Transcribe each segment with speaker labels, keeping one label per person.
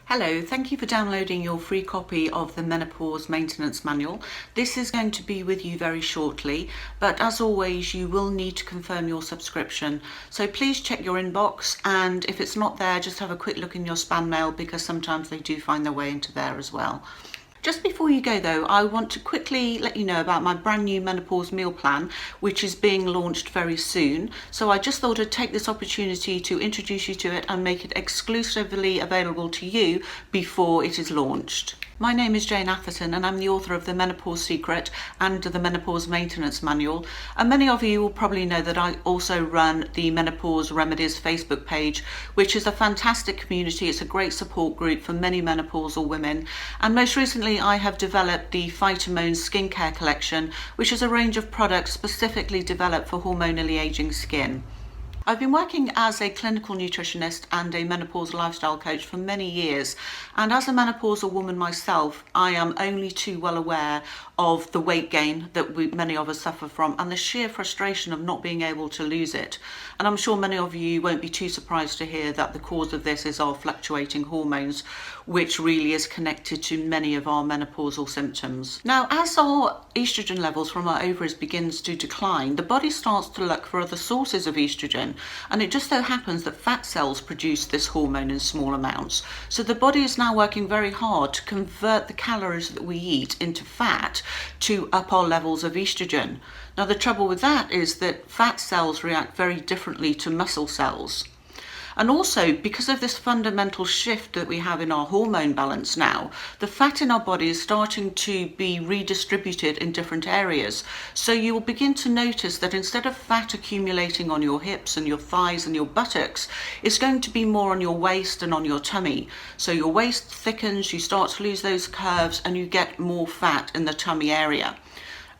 Speaker 1: Hello, thank you for downloading your free copy of the Menopause Maintenance Manual. This is going to be with you very shortly, but as always, you will need to confirm your subscription. So please check your inbox, and if it's not there, just have a quick look in your spam mail because sometimes they do find their way into there as well. Just before you go though, I want to quickly let you know about my brand new menopause meal plan, which is being launched very soon. So I just thought I'd take this opportunity to introduce you to it and make it exclusively available to you before it is launched. My name is Jane Atherton and I'm the author of The Menopause Secret and the Menopause Maintenance Manual. And many of you will probably know that I also run the Menopause Remedies Facebook page, which is a fantastic community. It's a great support group for many menopausal women. And most recently I have developed the Phytomone skincare collection, which is a range of products specifically developed for hormonally aging skin. I've been working as a clinical nutritionist and a menopause lifestyle coach for many years, and as a menopausal woman myself, I am only too well aware of the weight gain that many of us suffer from and the sheer frustration of not being able to lose it. And I'm sure many of you won't be too surprised to hear that the cause of this is our fluctuating hormones, which really is connected to many of our menopausal symptoms. Now, as our estrogen levels from our ovaries begins to decline, the body starts to look for other sources of estrogen. And it just so happens that fat cells produce this hormone in small amounts. So the body is now working very hard to convert the calories that we eat into fat to up our levels of estrogen. Now the trouble with that is that fat cells react very differently to muscle cells. And also, because of this fundamental shift that we have in our hormone balance now, the fat in our body is starting to be redistributed in different areas. So you will begin to notice that instead of fat accumulating on your hips and your thighs and your buttocks, it's going to be more on your waist and on your tummy. So your waist thickens, you start to lose those curves, and you get more fat in the tummy area.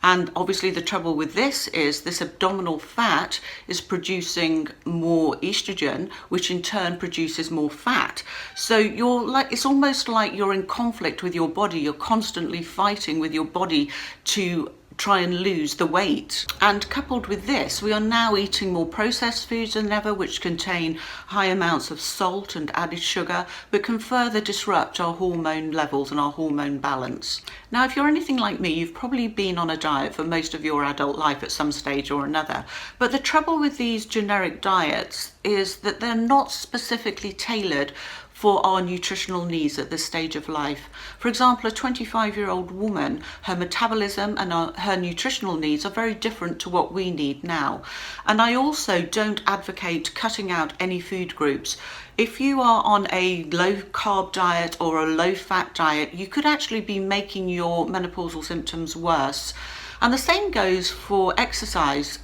Speaker 1: And obviously the trouble with this is this abdominal fat is producing more estrogen, which in turn produces more fat. So it's almost like you're in conflict with your body. You're constantly fighting with your body to try and lose the weight. And coupled with this, we are now eating more processed foods than ever, which contain high amounts of salt and added sugar, but can further disrupt our hormone levels and our hormone balance. Now, if you're anything like me, you've probably been on a diet for most of your adult life at some stage or another. But the trouble with these generic diets is that they're not specifically tailored for our nutritional needs at this stage of life. For example, a 25-year-old woman, her metabolism and her nutritional needs are very different to what we need now. And I also don't advocate cutting out any food groups. If you are on a low carb diet or a low fat diet, you could actually be making your menopausal symptoms worse. And the same goes for exercise,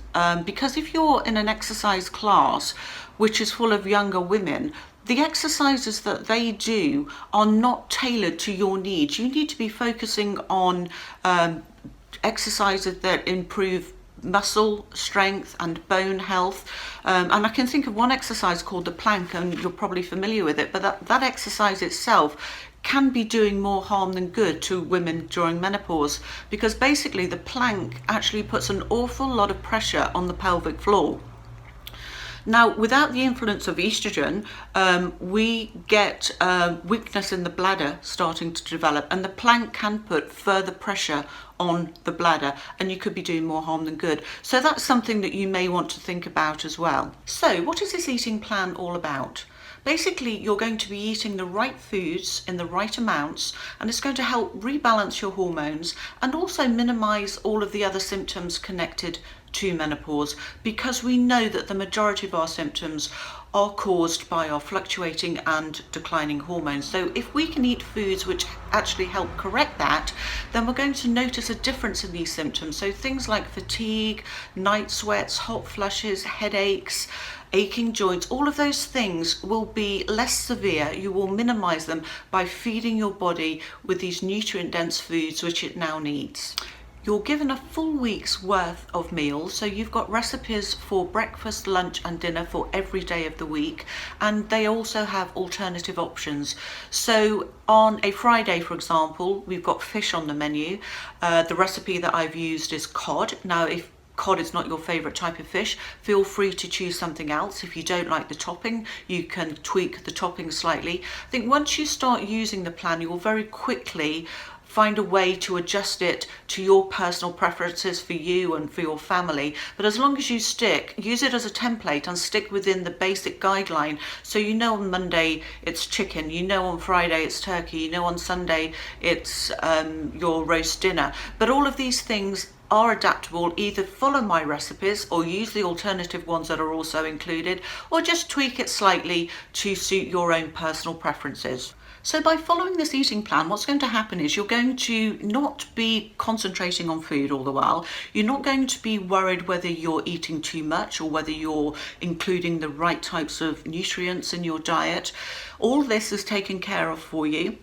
Speaker 1: because if you're in an exercise class which is full of younger women, the exercises that they do are not tailored to your needs. You need to be focusing on exercises that improve muscle strength and bone health. And I can think of one exercise called the plank, and you're probably familiar with it, but that exercise itself can be doing more harm than good to women during menopause, because basically the plank actually puts an awful lot of pressure on the pelvic floor. Now, without the influence of estrogen, we get weakness in the bladder starting to develop, and the plank can put further pressure on the bladder, and you could be doing more harm than good. So that's something that you may want to think about as well. So what is this eating plan all about? Basically, you're going to be eating the right foods in the right amounts, and it's going to help rebalance your hormones and also minimize all of the other symptoms connected to menopause, because we know that the majority of our symptoms are caused by our fluctuating and declining hormones. So if we can eat foods which actually help correct that, then we're going to notice a difference in these symptoms. So things like fatigue, night sweats, hot flushes, headaches, aching joints, all of those things will be less severe. You will minimize them by feeding your body with these nutrient-dense foods which it now needs. You're given a full week's worth of meals, so you've got recipes for breakfast, lunch and dinner for every day of the week, and they also have alternative options. So on a Friday, for example, we've got fish on the menu. The recipe that I've used is cod. Now, if cod is not your favorite type of fish, feel free to choose something else. If you don't like the topping, you can tweak the topping slightly. I think once you start using the plan, you will very quickly find a way to adjust it to your personal preferences for you and for your family. But as long as you use it as a template and stick within the basic guideline. So you know on Monday it's chicken, you know on Friday it's turkey, you know on Sunday it's your roast dinner. But all of these things are adaptable. Either follow my recipes or use the alternative ones that are also included, or just tweak it slightly to suit your own personal preferences. So by following this eating plan, what's going to happen is you're going to not be concentrating on food all the while. You're not going to be worried whether you're eating too much or whether you're including the right types of nutrients in your diet. All this is taken care of for you.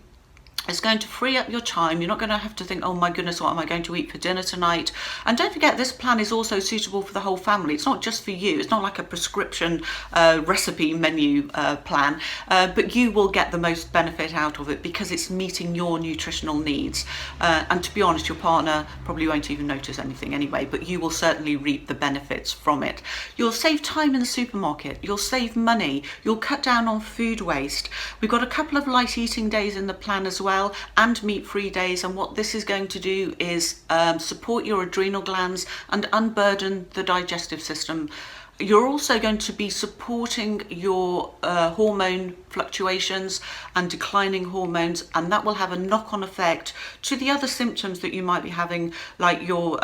Speaker 1: It's going to free up your time. You're not going to have to think, oh my goodness, what am I going to eat for dinner tonight? And don't forget, this plan is also suitable for the whole family. It's not just for you. It's not like a prescription recipe menu plan, but you will get the most benefit out of it because it's meeting your nutritional needs. And to be honest, your partner probably won't even notice anything anyway, but you will certainly reap the benefits from it. You'll save time in the supermarket. You'll save money. You'll cut down on food waste. We've got a couple of light eating days in the plan as well, and meat-free days, and what this is going to do is support your adrenal glands and unburden the digestive system. You're also going to be supporting your hormone fluctuations and declining hormones, and that will have a knock-on effect to the other symptoms that you might be having, like your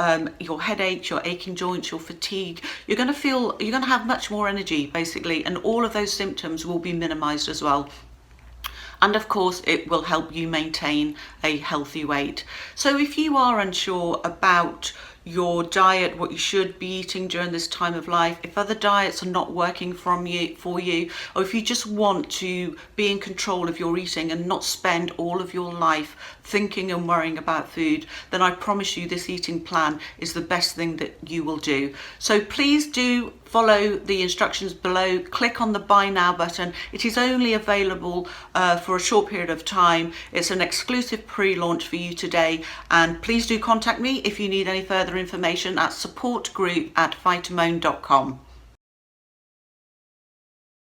Speaker 1: headache, your aching joints, your fatigue. You're going to have much more energy basically, and all of those symptoms will be minimized as well. And of course, it will help you maintain a healthy weight. So if you are unsure about your diet, what you should be eating during this time of life, if other diets are not working for you, or if you just want to be in control of your eating and not spend all of your life thinking and worrying about food, then I promise you this eating plan is the best thing that you will do. So please do follow the instructions below. Click on the buy now button. It is only available for a short period of time. It's an exclusive pre-launch for you today, and please do contact me if you need any further information at supportgroup@vitamone.com.